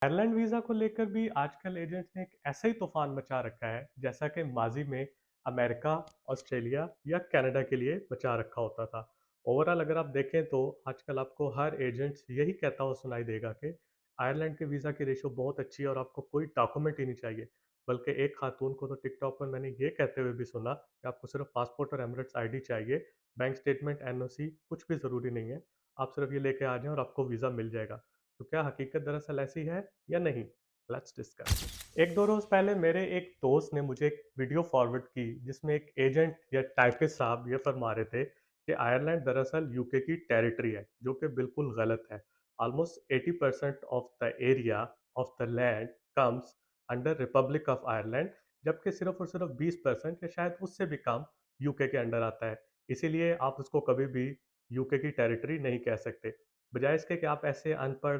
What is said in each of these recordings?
Ireland visa को लेकर भी आजकल एजेंट्स ने एक ऐसा ही तूफान मचा रखा है जैसा कि माजी में अमेरिका, ऑस्ट्रेलिया या कनाडा के लिए मचा रखा होता था। ओवरऑल अगर आप देखें तो आजकल आपको हर एजेंट्स यही कहता हुआ सुनाई देगा कि आयरलैंड के वीज़ा की रेशो बहुत अच्छी है और आपको कोई डॉक्यूमेंट ही नहीं चाहिए। बल्कि एक खातून को तो टिकटॉक पर मैंने ये कहते हुए भी सुना कि आपको सिर्फ पासपोर्ट और एमिरेट्स आईडी चाहिए, बैंक स्टेटमेंट, एनओसी कुछ भी ज़रूरी नहीं है। आप सिर्फ ये लेके आ जाएं और आपको वीज़ा मिल जाएगा। तो क्या हकीकत दरअसल ऐसी है या नहीं? Let's discuss. एक दो रोज पहले मेरे एक दोस्त ने मुझे एक वीडियो फॉरवर्ड की जिसमें एक एजेंट या टाइपिस्ट साहब ये फरमा रहे थे कि आयरलैंड दरअसल यूके की टेरिटरी है, जो कि बिल्कुल गलत है। Almost 80% of the area of the land comes under Republic of Ireland, जबकि सिर्फ और सिर्फ 20% या शायद उससे भी कम यूके के अंडर आता है। इसीलिए आप उसको कभी भी यूके की टेरिटरी नहीं कह सकते। बजाय इसके कि आप ऐसे अनपढ़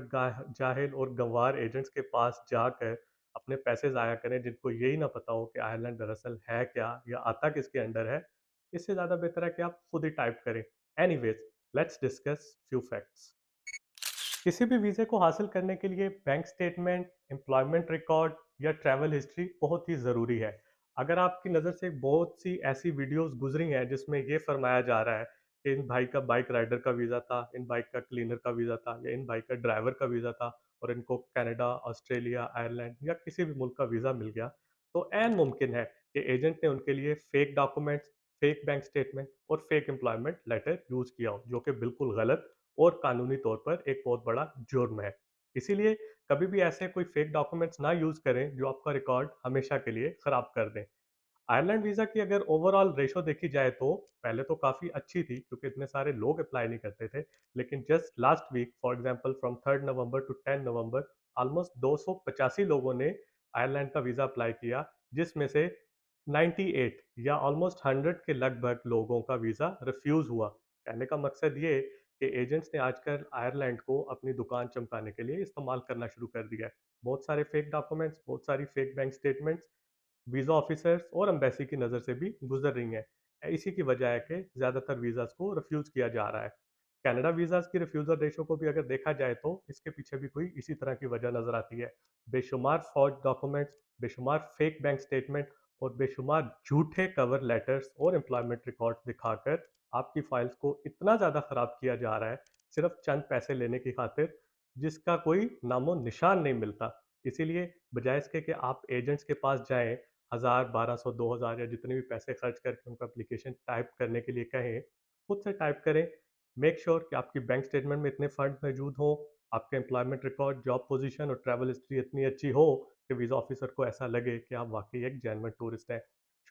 जाहिल और गंवार एजेंट्स के पास जाकर अपने पैसे ज़ाया करें जिनको यही ना पता हो कि आयरलैंड दरअसल है क्या या आता किसके अंडर है। इससे ज़्यादा बेहतर है कि आप खुद ही टाइप करें। Anyways, let's discuss few facts. किसी भी वीज़े को हासिल करने के लिए बैंक स्टेटमेंट, एम्प्लॉयमेंट रिकॉर्ड या ट्रैवल हिस्ट्री बहुत ही ज़रूरी है। अगर आपकी नज़र से बहुत सी ऐसी वीडियोस गुजरी हैं जिसमें ये फरमाया जा रहा है कि इन भाई का बाइक राइडर का वीज़ा था, इन बाइक का क्लीनर का वीज़ा था या इन बाइक का ड्राइवर का वीज़ा था और इनको कनाडा, ऑस्ट्रेलिया, आयरलैंड या किसी भी मुल्क का वीज़ा मिल गया, तो ऐन मुमकिन है कि एजेंट ने उनके लिए fake documents, fake bank statement और फेक एम्प्लॉयमेंट लेटर यूज़ किया हो, जो कि बिल्कुल गलत और कानूनी तौर पर एक बहुत बड़ा जुर्म है। इसीलिए कभी भी ऐसे कोई फेक डॉक्यूमेंट्स ना यूज़ करें जो आपका रिकॉर्ड हमेशा के लिए ख़राब कर दें। आयरलैंड वीज़ा की अगर ओवरऑल रेशो देखी जाए तो पहले तो काफ़ी अच्छी थी क्योंकि इतने सारे लोग अप्लाई नहीं करते थे। लेकिन just last week for example from 3 November to 10 November almost 285 लोगों ने आयरलैंड का वीज़ा अप्लाई किया, जिसमें से 98 या ऑलमोस्ट 100 के लगभग लोगों का वीज़ा रिफ्यूज़ हुआ। कहने का मकसद ये कि एजेंट्स ने आजकल आयरलैंड को अपनी दुकान चमकाने के लिए इस्तेमाल करना शुरू कर दिया है। बहुत सारे फेक डॉक्यूमेंट्स, बहुत सारी fake bank statements visa officers और एम्बेसी की नज़र से भी गुजर रही हैं। इसी की वजह है कि ज़्यादातर वीज़ाज़ को रिफ्यूज़ किया जा रहा है। कनाडा वीज़ाज़ की रिफ्यूज़ल रेशो को भी अगर देखा जाए तो इसके पीछे भी कोई इसी तरह की वजह नज़र आती है। बेशुमार फॉर्ज डॉक्यूमेंट्स, बेशुमार फेक बैंक स्टेटमेंट और बेशुमार झूठे कवर लेटर्स और एम्प्लॉयमेंट रिकॉर्ड्स दिखाकर आपकी फाइल्स को इतना ज़्यादा ख़राब किया जा रहा है, सिर्फ चंद पैसे लेने की खातिर, जिसका कोई नामो निशान नहीं मिलता। इसीलिए बजाय इसके कि आप एजेंट्स के पास जाएं, 1000, 1200, 2000 या जितने भी पैसे खर्च करके उनको एप्लीकेशन टाइप करने के लिए कहें, खुद से टाइप करें। मेक श्योर कि आपकी बैंक स्टेटमेंट में इतने फंड मौजूद हों, आपके एम्प्लॉयमेंट रिकॉर्ड, जॉब पोजीशन और ट्रैवल हिस्ट्री इतनी अच्छी हो कि वीज़ा ऑफिसर को ऐसा लगे कि आप वाकई एक जेन्युइन टूरिस्ट हैं।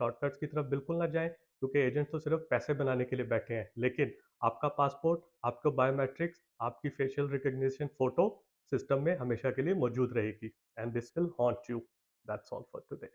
शॉर्टकट्स की तरफ बिल्कुल ना जाएं क्योंकि एजेंट तो सिर्फ पैसे बनाने के लिए बैठे हैं, लेकिन आपका पासपोर्ट, आपका बायोमेट्रिक्स, आपकी फेशियल रिकग्निशन फ़ोटो सिस्टम में हमेशा के लिए मौजूद रहेगी। And this will haunt you. That's all for today.